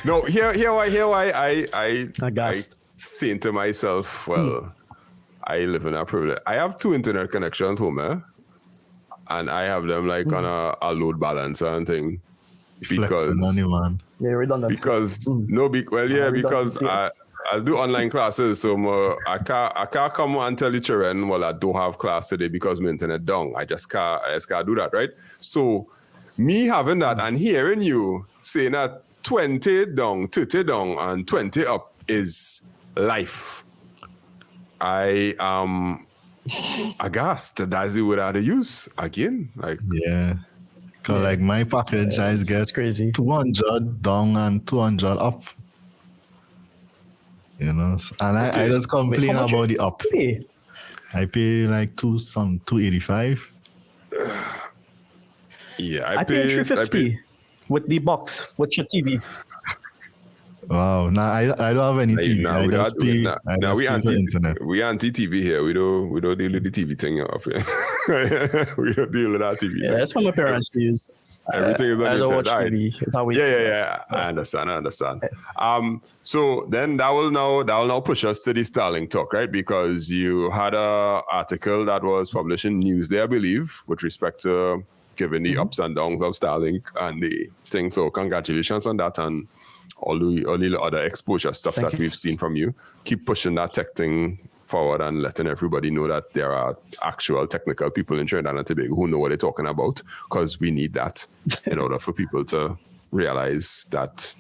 No, here why I saying to myself, well, I live in a privilege. I have 2 internet connections home, and I have them like on a load balancer and thing. Because money, man. Yeah, redundant. Because because I do online classes, so I can't come and tell the children, well, I don't have class today because my internet down. I just can't do that, right? So me having that and hearing you saying that 20 down, 30 down, and 20 up is life. I am aghast. That's the word I use again. Like Cause like my package, I get crazy. 200 down and 200 up. You know, and I just complain about the up. I pay like 285. Yeah, I pay 350 with the box with your TV. Wow, now I don't have any TV. We anti-TV here. We don't deal with the TV thing up here. We don't deal with that TV. Yeah, that's what my parents use. Everything is on the internet. Yeah. I understand. So then that will now push us to the Starlink talk, right? Because you had an article that was published in Newsday, I believe, with respect to giving the ups and downs of Starlink and the thing. So congratulations on that and all the other exposure stuff that we've seen from you. Keep pushing that tech thing forward and letting everybody know that there are actual technical people in Trinidad and Tobago who know what they're talking about, because we need that in order for people to realize that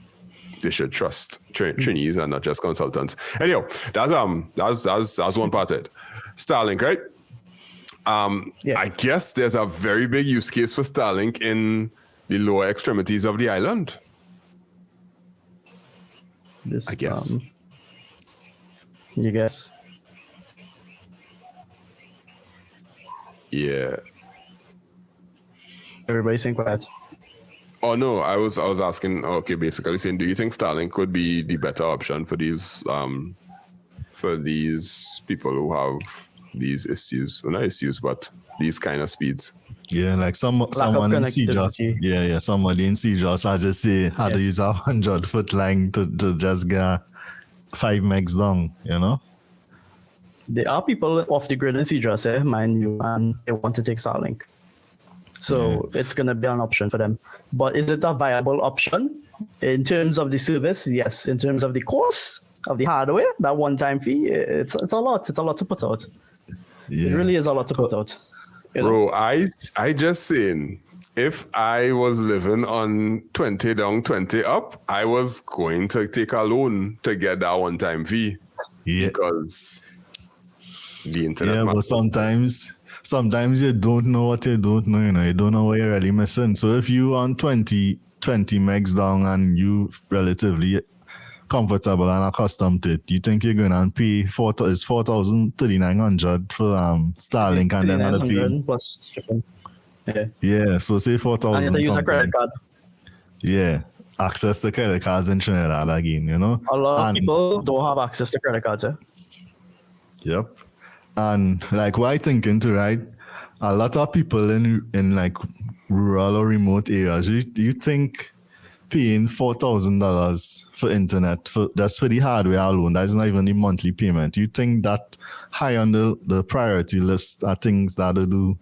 they should trust trainees and not just consultants. Anyhow, that's one part of it. Starlink, right? I guess there's a very big use case for Starlink in the lower extremities of the island. I guess. You guess? Yeah. Everybody's saying quiet. Oh no, I was asking. Okay, basically saying, do you think Starlink could be the better option for these people who have these issues? Well, not issues, but these kind of speeds. Yeah, like someone in CJOS. Yeah, somebody in CJOS, as I say, had to use a 100-foot line to just get 5 megs down, you know? There are people off the grid in CJOS, mind you, and they want to take Starlink. So it's going to be an option for them. But is it a viable option? In terms of the service, yes. In terms of the cost of the hardware, that one-time fee, it's a lot. It's a lot to put out. Yeah. It really is a lot to put out. Bro, I just saying, if I was living on 20 down, 20 up, I was going to take a loan to get that one-time fee. Yeah. Because the internet... Yeah, but sometimes you don't know what you don't know, you know. You don't know what you're really missing. So if you on 20 megs down and you relatively comfortable and accustomed to it, you think you're going to pay $4,300 for Starlink and then another pay plus shipping. Yeah, so say 4,000. And you have to use a credit card. Yeah, access to credit cards in Trinidad again, you know. A lot of people don't have access to credit cards. Yep, and like what I thinking to, right? A lot of people in like rural or remote areas, you think paying $4,000 for internet that's for the hardware alone, that's not even the monthly payment. You think that high on the priority list are things that will do?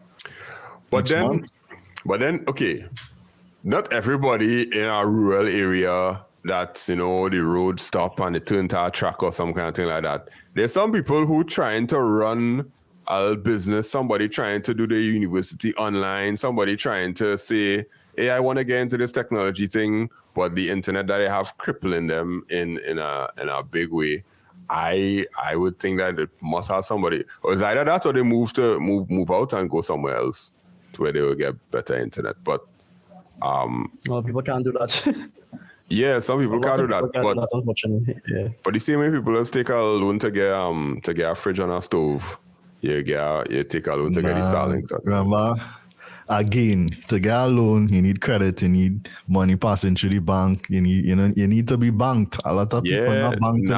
But then, okay, not everybody in a rural area that's, you know, the road stop and they turn to a track or some kind of thing like that. There's some people who trying to run a business, somebody trying to do the university online, somebody trying to say, hey, I want to get into this technology thing, but the internet that they have crippling them in a big way. I would think that it must have somebody, or it's either that or they move out and go somewhere else to where they will get better internet. But well, people can't do that. Yeah, some people can't do that. But the same way people just take a loan to get a fridge and a stove, you take a loan to get the Starlink. Remember, again, to get a loan, you need credit, you need money passing through the bank, you need to be banked. A lot of people are not banked.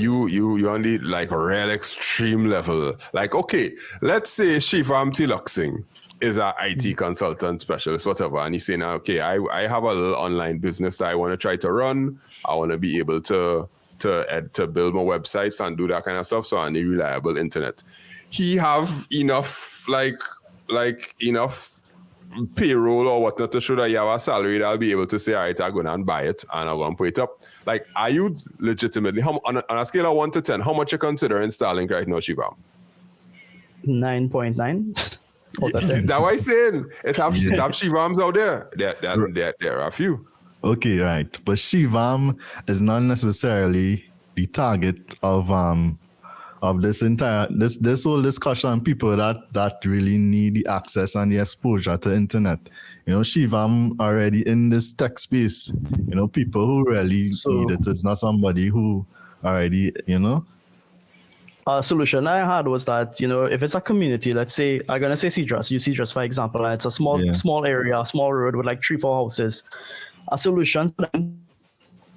You on the like real extreme level. Like, okay, let's say Shiva I'm Tiluxing is an IT consultant specialist, whatever. And he's saying, okay, I have a little online business that I want to try to run. I want to be able to build my websites and do that kind of stuff. So I need reliable internet. He have enough enough payroll or whatnot to show that you have a salary that'll be able to say, all right, I'm going to buy it and I'm going to put it up. Like, are you legitimately, on a scale of 1 to 10, how much you consider installing right now, Shivam? 9.9. That's why I'm saying it have Shivams out there. There are a few. Okay, right. But Shivam is not necessarily the target of this entire this whole discussion. People that really need the access and the exposure to internet. You know, Shivam already in this tech space. You know, people who really need it. It's not somebody who already, you know. A solution I had was that, you know, if it's a community, let's say, I'm going to say Cedras, use Cedras for example, and it's a small area, small road with like 3-4 houses. A solution for them,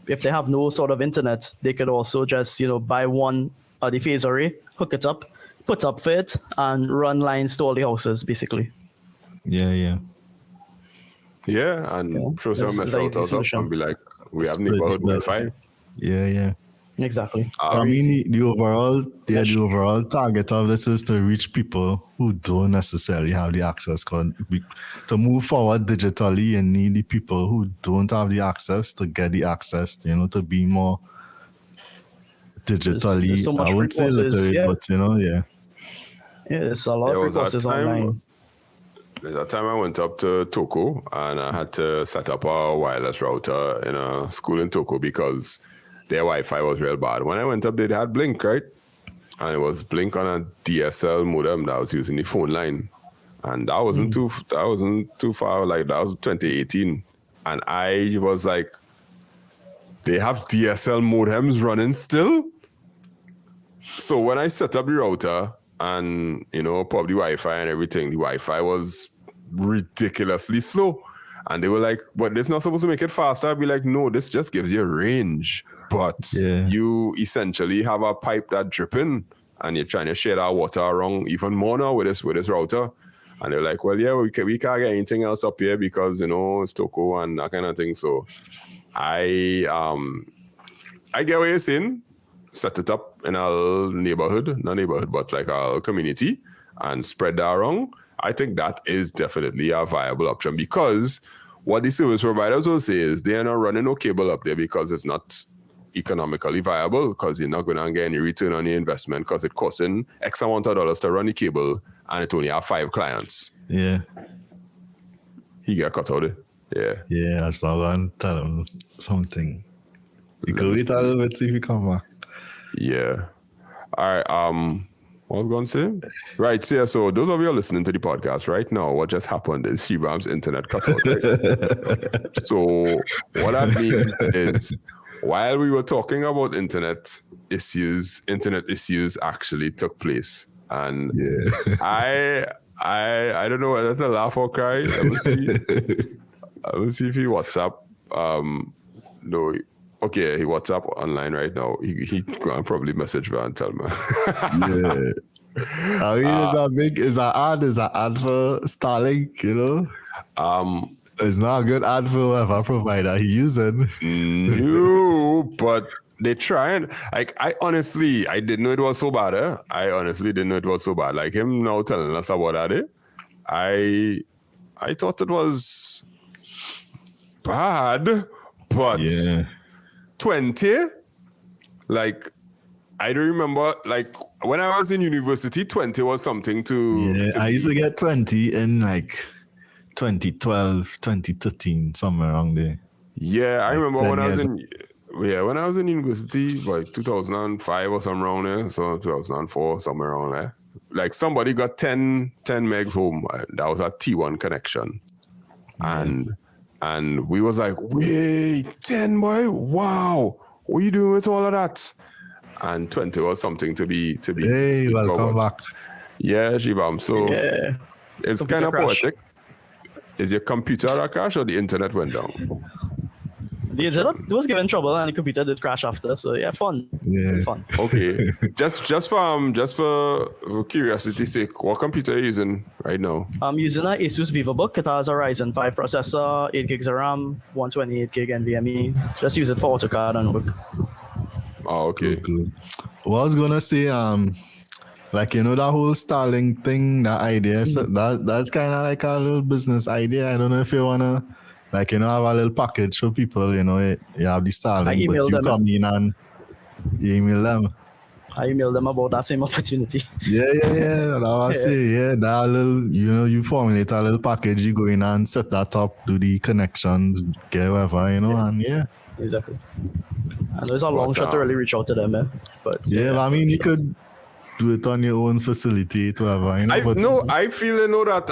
if they have no sort of internet, they could also just, you know, buy one of the phase array, hook it up, put up for it, and run lines to all the houses, basically. Yeah, and show some mesh routers up and be like, we have neighborhood Wi-Fi. Yeah. Exactly. I mean, the overall target of this is to reach people who don't necessarily have the access. To move forward digitally, you need the people who don't have the access to get the access, you know, to be more digitally, there's so much I would say literate, but, you know, Yeah, there's a lot of resources online. There's a time I went up to Toko and I had to set up a wireless router in a school in Toko because their Wi-Fi was real bad. When I went up, they had Blink, right? And it was Blink on a DSL modem that was using the phone line. And that wasn't too far. Like, that was 2018. And I was like, they have DSL modems running still? So when I set up the router and, you know, probably Wi-Fi and everything, the Wi-Fi was ridiculously slow. And they were like, but this is not supposed to make it faster. I'd be like, no, this just gives you range. But you essentially have a pipe that's dripping and you're trying to share that water around even more now with this router. And they're like, well, yeah, we can't get anything else up here because, you know, it's Toko and that kind of thing. So I get what you're saying. Set it up in a neighborhood, not neighborhood, but like a community and spread that around. I think that is definitely a viable option because what the service providers will say is they are not running no cable up there because it's not economically viable because you're not going to get any return on your investment because it costing X amount of dollars to run the cable and it only have 5 clients. Yeah. He got cut out of it. Yeah, I saw one tell him something. You could wait a little bit, see if he come back. Yeah. All right. What was I going to say? Right. So, so those of you listening to the podcast right now, what just happened is Shivam's internet cut out. Right? So what that means is while we were talking about internet issues actually took place. And I don't know whether to laugh or cry. I will see if he WhatsApp. No. Okay, he WhatsApp online right now. He can probably message me and tell me. Yeah. I mean, is an ad for Starlink, you know? It's not a good ad for whatever provider he using. No, but they try and like I didn't know it was so bad. I honestly didn't know it was so bad. Like him now telling us about that. I thought it was bad, but 20, like I don't remember, like when I was in university, 20 was something to I used to get 20 in like 2012, 2013, somewhere around there. Yeah, I remember when I was in university, like 2005 or somewhere around there, so 2004, somewhere around there. Like somebody got 10 megs home. That was a T1 connection. And we was like, wait, 10 boy, wow, what are you doing with all of that? And 20 was something to be. Hey, welcome back. Yeah, Shivam. So it's kind of poetic. Is your computer a crash or the internet went down? It was given trouble and the computer did crash after. So yeah, fun. Yeah. Fun. Okay. just for curiosity's sake, what computer are you using right now? I'm using an Asus VivoBook. It has a Ryzen 5 processor, 8 gigs of RAM, 128 gig NVMe. Just use it for AutoCAD and work. Oh, okay. Cool. Well, I was gonna say, like, you know, that whole Starlink thing, that idea, so that's kind of like a little business idea. I don't know if you wanna, like, you know, have a little package for people. You know, you have the Starlink, but you come in and you email them. I emailed them about that same opportunity. Yeah. I was say, that little, you know, you formulate a little package, you go in and set that up, do the connections, get whatever, you know, and Exactly. And there's a long shot to really reach out to them, but I mean, you could do it on your own facility, whatever, you know. I feel they know that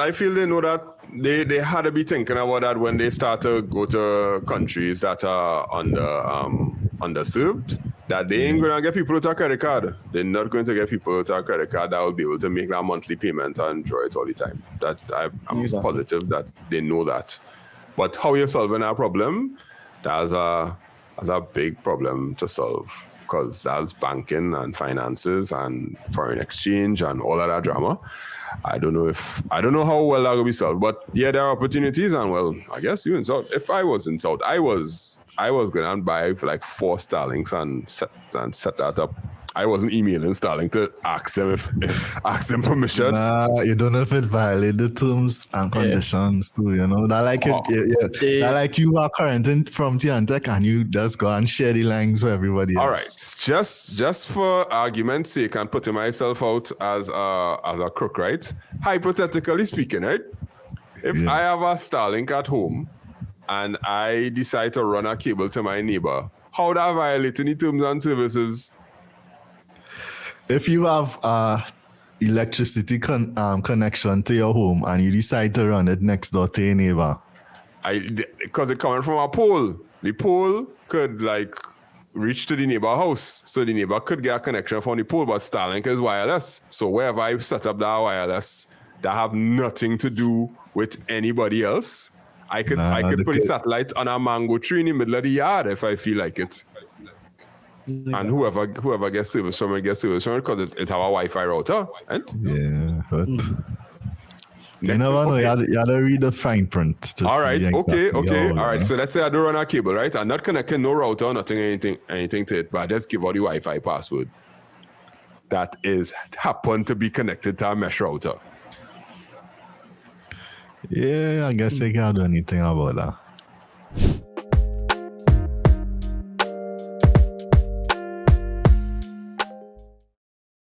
they had to be thinking about that when they start to go to countries that are underserved. That they ain't gonna get people with a credit card. They're not going to get people with a credit card that will be able to make that monthly payment and draw it all the time. That I'm positive that they know that. But how you're solving that problem, that's a big problem to solve, because that's banking and finances and foreign exchange and all of that drama. I don't know how well that will be solved, but yeah, there are opportunities. And well, I guess you in South. If I was in South, I was gonna buy for like 4 Starlinks and set that up. I wasn't emailing Starlink to ask them permission. Nah, you don't know if it violated the terms and conditions too, you know. That like that like you are current from Tiantec and you just go and share the lines with everybody else. All right. Just for argument's sake and putting myself out as a crook, right? Hypothetically speaking, right? If I have a Starlink at home and I decide to run a cable to my neighbor, how would I violate any terms and services? If you have electricity connection to your home and you decide to run it next door to your neighbor, because it's coming from a pole, the pole could like reach to the neighbor house, so the neighbor could get a connection from the pole. But Starlink is wireless, so wherever I've set up that wireless, that have nothing to do with anybody else. I could put a satellite on a mango tree in the middle of the yard if I feel like it. And whoever gets service from it because it have a Wi-Fi router, right? Yeah, but you never know. You had to read the fine print. All right, okay. All right, so let's say I do run a cable, right? I'm not connecting no router, nothing, anything to it, but I just give out the Wi-Fi password. That is happen to be connected to a mesh router. Yeah, I guess they can't do anything about that.